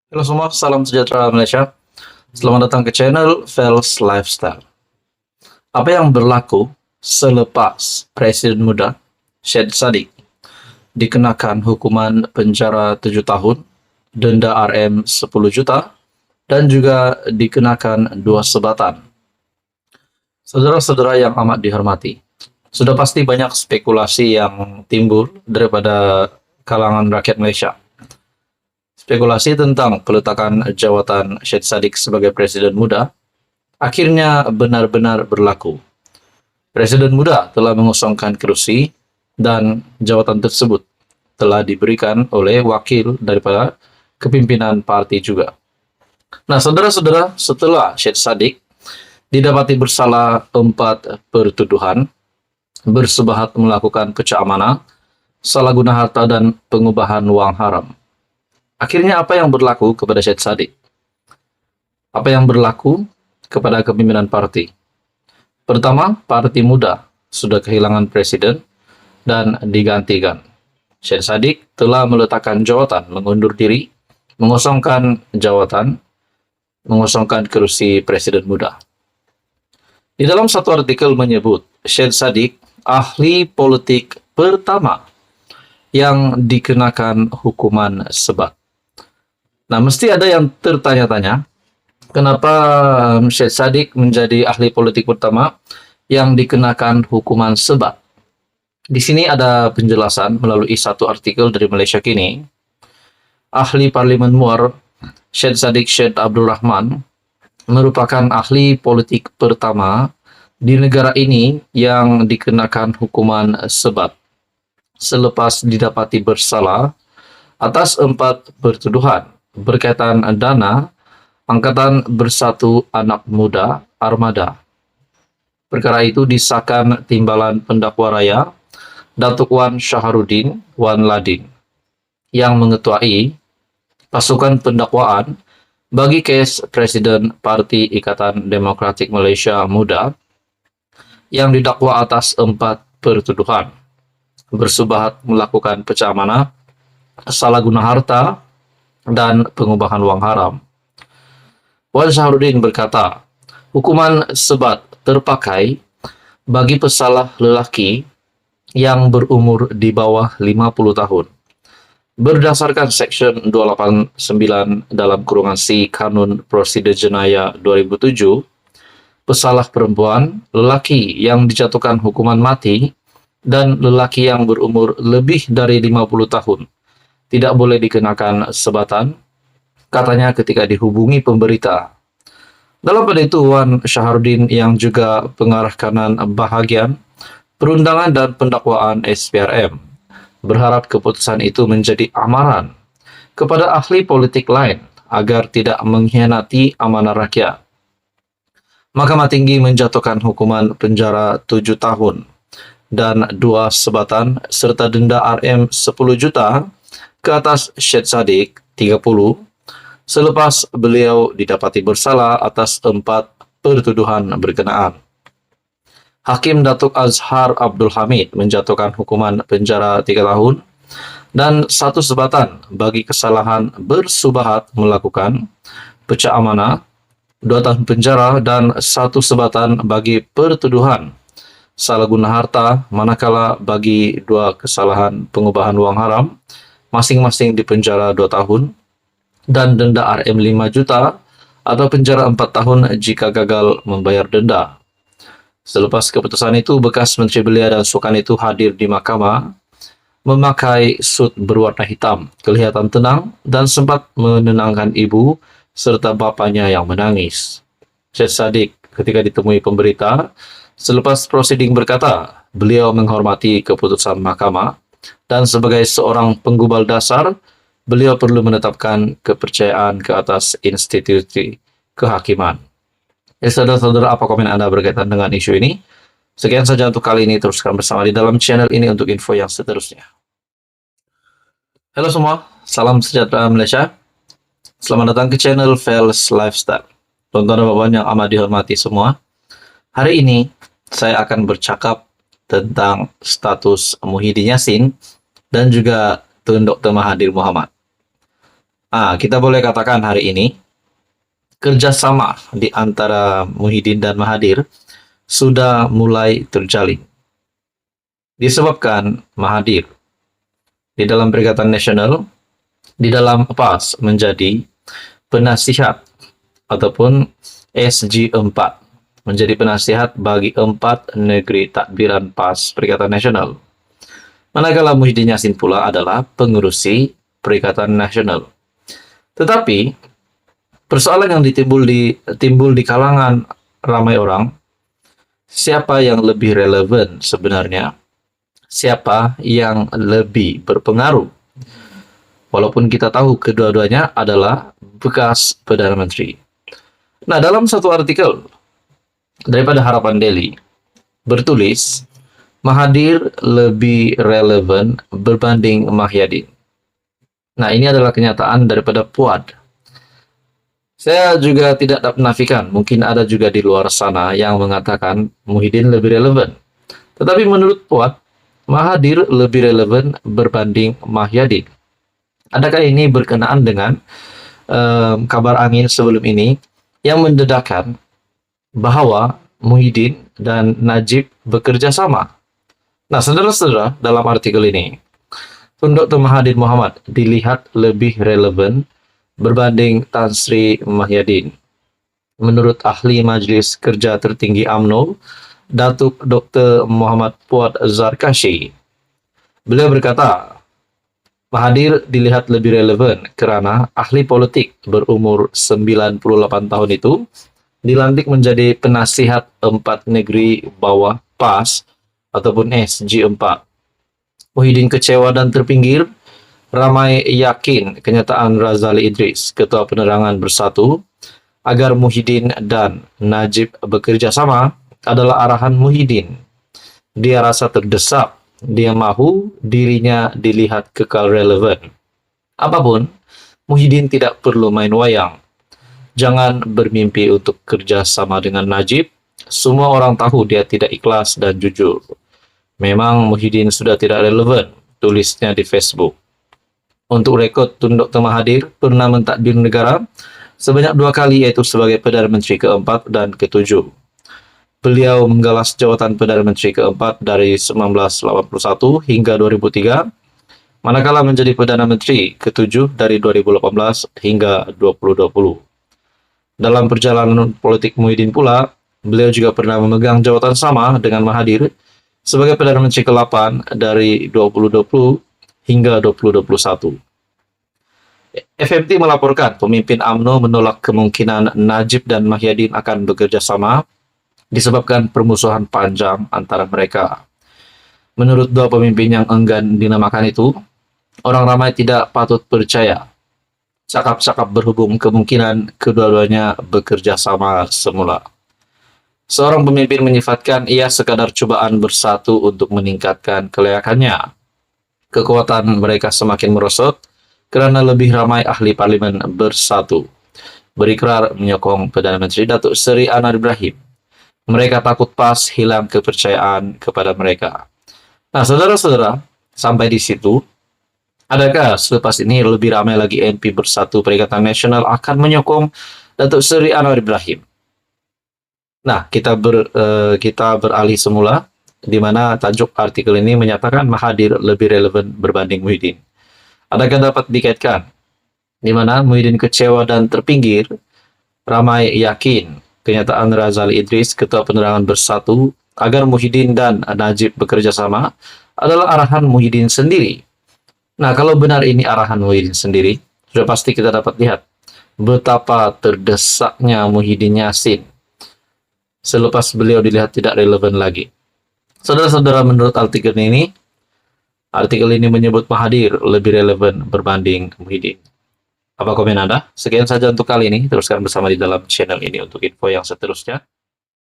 Halo semua, salam sejahtera Malaysia. Selamat datang ke channel Fels Lifestyle. Apa yang berlaku selepas Presiden muda Syed Saddiq dikenakan hukuman penjara 7 tahun, denda RM 10 juta, dan juga dikenakan 2 sebatan? Saudara-saudara yang amat dihormati, sudah pasti banyak spekulasi yang timbul daripada kalangan rakyat Malaysia. Spekulasi tentang peletakan jawatan Syed Saddiq sebagai Presiden muda akhirnya benar-benar berlaku. Presiden muda telah mengosongkan kursi dan jawatan tersebut telah diberikan oleh wakil daripada kepimpinan parti juga. Nah, saudara-saudara, setelah Syed Saddiq didapati bersalah 4 pertuduhan, bersebahat melakukan pecah amanah, salah guna harta dan pengubahan wang haram. Akhirnya apa yang berlaku kepada Syed Saddiq? Apa yang berlaku kepada kepimpinan parti? Pertama, parti muda sudah kehilangan presiden dan digantikan. Syed Saddiq telah meletakkan jawatan, mengundur diri, mengosongkan jawatan, mengosongkan kursi presiden muda. Di dalam satu artikel menyebut, Syed Saddiq ahli politik pertama yang dikenakan hukuman sebat. Nah, mesti ada yang tertanya-tanya, kenapa Syed Saddiq menjadi ahli politik pertama yang dikenakan hukuman sebat? Di sini ada penjelasan melalui satu artikel dari Malaysia Kini. Ahli Parlimen Muar, Syed Saddiq Syed Abdul Rahman, merupakan ahli politik pertama di negara ini yang dikenakan hukuman sebat selepas didapati bersalah atas 4 pertuduhan berkaitan dana Angkatan Bersatu Anak Muda Armada. Perkara itu disahkan Timbalan Pendakwa Raya Datuk Wan Shahrudin Wan Ladin yang mengetuai pasukan pendakwaan bagi kes Presiden Parti Ikatan Demokratik Malaysia Muda yang didakwa atas 4 pertuduhan: bersubahat melakukan pecah amanah, salah guna harta, dan pengubahan wang haram. Wan Shahrudin berkata, hukuman sebat terpakai bagi pesalah lelaki yang berumur di bawah 50 tahun. Berdasarkan Seksyen 289 dalam kurungan C Kanun Prosedur Jenayah 2007, pesalah perempuan, lelaki yang dijatuhkan hukuman mati, dan lelaki yang berumur lebih dari 50 tahun tidak boleh dikenakan sebatan, katanya ketika dihubungi pemberita. Dalam pada itu, Wan Shahrudin yang juga pengarah kanan bahagian perundangan dan pendakwaan SPRM berharap keputusan itu menjadi amaran kepada ahli politik lain agar tidak mengkhianati amanah rakyat. Mahkamah Tinggi menjatuhkan hukuman penjara 7 tahun dan 2 sebatan serta denda RM 10 juta ke atas Syed Saddiq 30 selepas beliau didapati bersalah atas 4 pertuduhan berkenaan. Hakim Datuk Azhar Abdul Hamid menjatuhkan hukuman penjara 3 tahun dan 1 sebatan bagi kesalahan bersubahat melakukan pecah amanah, 2 tahun penjara, dan 1 sebatan bagi pertuduhan salah guna harta, manakala bagi 2 kesalahan pengubahan wang haram masing-masing di penjara 2 tahun dan denda RM 5 juta atau penjara 4 tahun jika gagal membayar denda. Selepas keputusan itu, bekas Menteri Belia dan Sukan itu hadir di mahkamah memakai sut berwarna hitam, kelihatan tenang dan sempat menenangkan ibu serta bapaknya yang menangis. Syed Saddiq ketika ditemui pemberita selepas prosiding berkata, beliau menghormati keputusan mahkamah dan sebagai seorang penggubal dasar, beliau perlu menetapkan kepercayaan ke atas institusi kehakiman. Saudara-saudara, apa komen Anda berkaitan dengan isu ini? Sekian saja untuk kali ini, teruskan bersama di dalam channel ini untuk info yang seterusnya. Halo semua, salam sejahtera Malaysia. Selamat datang ke channel Fels Lifestyle. Tuan-tuan dan puan yang amat dihormati semua, hari ini saya akan bercakap tentang status Muhyiddin Yassin dan juga Tun Dr. Mahathir Mohamad. Kita boleh katakan hari ini kerjasama di antara Muhyiddin dan Mahathir sudah mulai terjalin. Disebabkan Mahathir di dalam Perikatan Nasional, di dalam PAS menjadi penasihat ataupun SG4, menjadi penasihat bagi 4 negeri takbiran PAS Perikatan Nasional. Manakala Muhyiddin Yassin pula adalah pengurusi Perikatan Nasional. Tetapi persoalan yang timbul di kalangan ramai orang, siapa yang lebih relevan sebenarnya? Siapa yang lebih berpengaruh? Walaupun kita tahu kedua-duanya adalah bekas Perdana Menteri. Nah, dalam satu artikel daripada Harapan Daily bertulis, Mahathir lebih relevan berbanding Mahyadin. Nah, ini adalah kenyataan daripada Puad. Saya juga tidak dapat menafikan, mungkin ada juga di luar sana yang mengatakan Muhyiddin lebih relevan. Tetapi menurut Puad, Mahathir lebih relevan berbanding Mahyadin. Adakah ini berkenaan dengan kabar angin sebelum ini yang mendedahkan bahwa Muhyiddin dan Najib bekerja sama? Nah, saudara-saudara, dalam artikel ini, Tun Dr. Mahathir Mohamad dilihat lebih relevan berbanding Tan Sri Muhyiddin. Menurut ahli Majelis Kerja Tertinggi UMNO, Datuk Dr. Muhammad Puad Zarkashi, beliau berkata, Mahathir dilihat lebih relevan kerana ahli politik berumur 98 tahun itu dilantik menjadi penasihat 4 negeri bawah PAS ataupun SG4. Muhyiddin kecewa dan terpinggir. Ramai yakin kenyataan Razali Idris, Ketua Penerangan Bersatu, agar Muhyiddin dan Najib bekerja sama adalah arahan Muhyiddin. Dia rasa terdesak, dia mahu dirinya dilihat kekal relevan. Apapun, Muhyiddin tidak perlu main wayang. Jangan bermimpi untuk kerja sama dengan Najib. Semua orang tahu dia tidak ikhlas dan jujur. Memang Muhyiddin sudah tidak relevan, tulisnya di Facebook. Untuk rekod, Tun Dr. Mahathir pernah mentadbir negara sebanyak 2 kali, yaitu sebagai Perdana Menteri ke-4 dan ke-7. Beliau menggalas jawatan Perdana Menteri ke-4 dari 1981 hingga 2003, manakala menjadi Perdana Menteri ke-7 dari 2018 hingga 2020. Dalam perjalanan politik Muhyiddin pula, beliau juga pernah memegang jawatan sama dengan Mahathir sebagai Perdana Menteri ke-8 dari 2020 hingga 2021. FMT melaporkan pemimpin UMNO menolak kemungkinan Najib dan Mahyadin akan bekerja sama disebabkan permusuhan panjang antara mereka. Menurut dua pemimpin yang enggan dinamakan itu, orang ramai tidak patut percaya. Cakap-cakap berhubung kemungkinan kedua-duanya bekerja sama semula. Seorang pemimpin menyifatkan ia sekadar cobaan bersatu untuk meningkatkan kelayakannya. Kekuatan mereka semakin merosot kerana lebih ramai ahli parlimen bersatu, berikrar menyokong Perdana Menteri Datuk Seri Anwar Ibrahim. Mereka takut PAS hilang kepercayaan kepada mereka. Nah, saudara-saudara, sampai di situ, adakah selepas ini lebih ramai lagi MP Bersatu Perikatan Nasional akan menyokong Datuk Seri Anwar Ibrahim? Nah, kita beralih semula, di mana tajuk artikel ini menyatakan Mahathir lebih relevan berbanding Muhyiddin. Adakah dapat dikaitkan? Di mana Muhyiddin kecewa dan terpinggir, ramai yakin kenyataan Razali Idris, Ketua Penerangan Bersatu, agar Muhyiddin dan Najib bekerja sama adalah arahan Muhyiddin sendiri. Nah, kalau benar ini arahan Muhyiddin sendiri, sudah pasti kita dapat lihat betapa terdesaknya Muhyiddin Yassin selepas beliau dilihat tidak relevan lagi. Saudara-saudara, menurut artikel ini menyebut Mahathir lebih relevan berbanding Muhyiddin. Apa komen Anda? Sekian saja untuk kali ini. Teruskan bersama di dalam channel ini untuk info yang seterusnya.